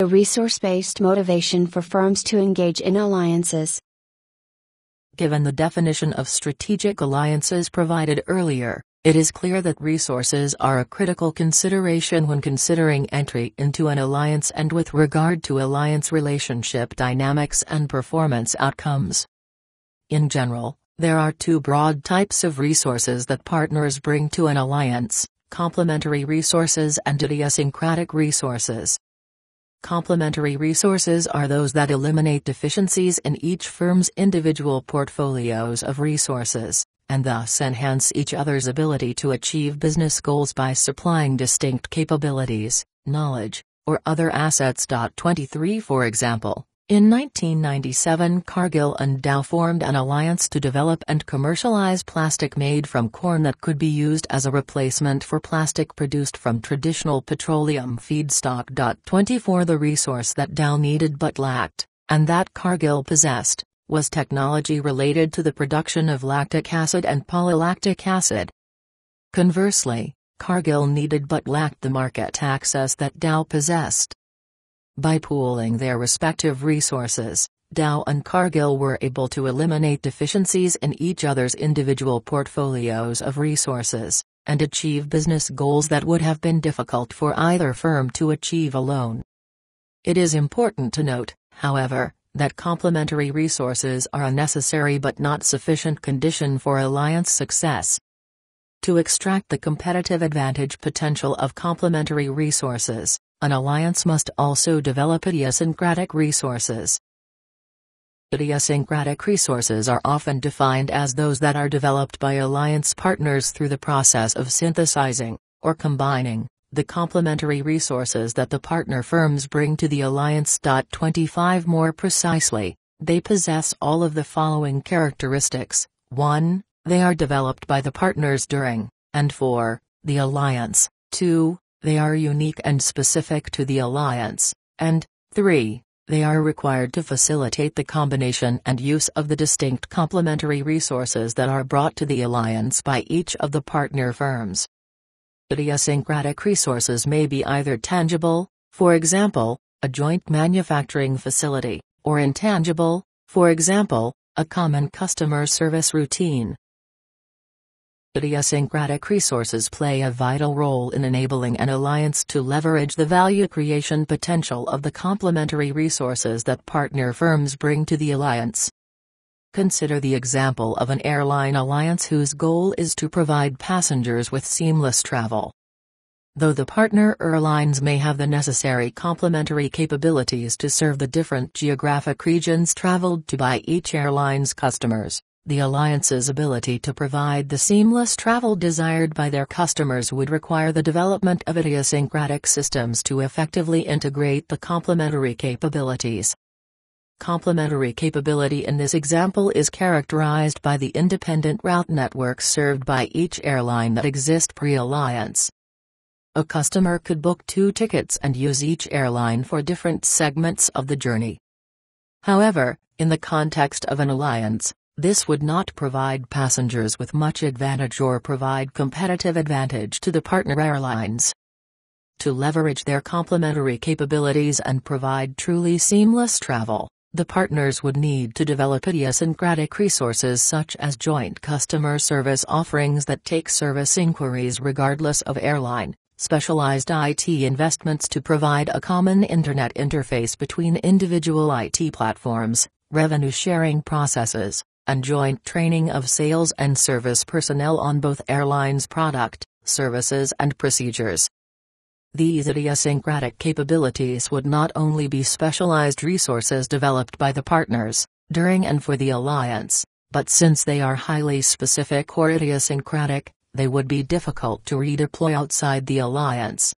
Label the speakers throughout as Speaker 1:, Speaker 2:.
Speaker 1: A resource-based motivation for firms to engage in alliances.
Speaker 2: Given the definition of strategic alliances provided earlier, it is clear that resources are a critical consideration when considering entry into an alliance and with regard to alliance relationship dynamics and performance outcomes. In general, there are two broad types of resources that partners bring to an alliance: complementary resources and idiosyncratic resources. Complementary resources are those that eliminate deficiencies in each firm's individual portfolios of resources, and thus enhance each other's ability to achieve business goals by supplying distinct capabilities, knowledge, or other assets. 23 For example, in 1997 Cargill and Dow formed an alliance to develop and commercialize plastic made from corn that could be used as a replacement for plastic produced from traditional petroleum feedstock. 24 The resource that Dow needed but lacked, and that Cargill possessed, was technology related to the production of lactic acid and polylactic acid. Conversely, Cargill needed but lacked the market access that Dow possessed. By pooling their respective resources, Dow and Cargill were able to eliminate deficiencies in each other's individual portfolios of resources, and achieve business goals that would have been difficult for either firm to achieve alone. It is important to note, however, that complementary resources are a necessary but not sufficient condition for alliance success. To extract the competitive advantage potential of complementary resources, an alliance must also develop idiosyncratic resources. Idiosyncratic resources are often defined as those that are developed by alliance partners through the process of synthesizing, or combining, the complementary resources that the partner firms bring to the alliance. 25 More precisely, they possess all of the following characteristics: 1. They are developed by the partners during, and for, the alliance; 2. They are unique and specific to the alliance; and 3. They are required to facilitate the combination and use of the distinct complementary resources that are brought to the alliance by each of the partner firms. Idiosyncratic resources may be either tangible, for example, a joint manufacturing facility, or intangible, for example, a common customer service routine. Idiosyncratic resources play a vital role in enabling an alliance to leverage the value creation potential of the complementary resources that partner firms bring to the alliance. Consider the example of an airline alliance whose goal is to provide passengers with seamless travel. Though the partner airlines may have the necessary complementary capabilities to serve the different geographic regions traveled to by each airline's customers, the alliance's ability to provide the seamless travel desired by their customers would require the development of idiosyncratic systems to effectively integrate the complementary capabilities. Complementary capability in this example is characterized by the independent route networks served by each airline that exist pre-alliance. A customer could book 2 tickets and use each airline for different segments of the journey. However, in the context of an alliance, this would not provide passengers with much advantage or provide competitive advantage to the partner airlines. To leverage their complementary capabilities and provide truly seamless travel, the partners would need to develop idiosyncratic resources such as joint customer service offerings that take service inquiries regardless of airline, specialized IT investments to provide a common internet interface between individual IT platforms, revenue-sharing processes, and joint training of sales and service personnel on both airlines' product, services and procedures. These idiosyncratic capabilities would not only be specialized resources developed by the partners, during and for the alliance, but since they are highly specific or idiosyncratic, they would be difficult to redeploy outside the alliance.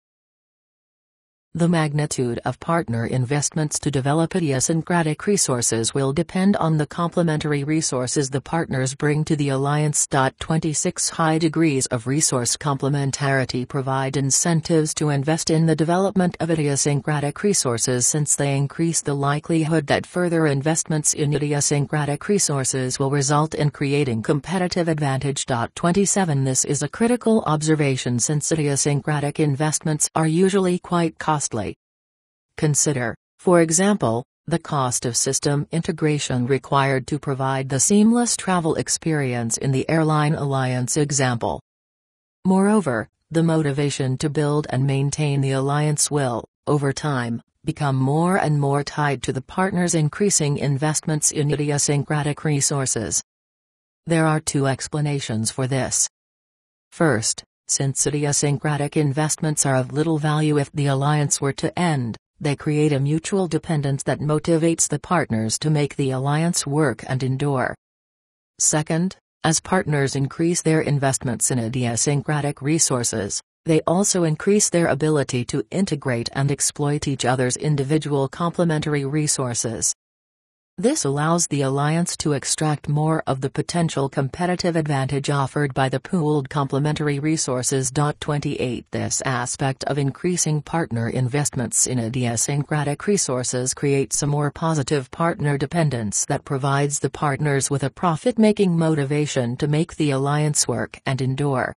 Speaker 2: The magnitude of partner investments to develop idiosyncratic resources will depend on the complementary resources the partners bring to the alliance. 26 High degrees of resource complementarity provide incentives to invest in the development of idiosyncratic resources since they increase the likelihood that further investments in idiosyncratic resources will result in creating competitive advantage. 27 This is a critical observation since idiosyncratic investments are usually quite costly. Consider, for example, the cost of system integration required to provide the seamless travel experience in the airline alliance example. Moreover, the motivation to build and maintain the alliance will, over time, become more and more tied to the partners' increasing investments in idiosyncratic resources. There are two explanations for this. First, since idiosyncratic investments are of little value if the alliance were to end, they create a mutual dependence that motivates the partners to make the alliance work and endure. Second, as partners increase their investments in idiosyncratic resources, they also increase their ability to integrate and exploit each other's individual complementary resources. This allows the alliance to extract more of the potential competitive advantage offered by the pooled complementary resources. 28 This aspect of increasing partner investments in idiosyncratic resources creates a more positive partner dependence that provides the partners with a profit-making motivation to make the alliance work and endure.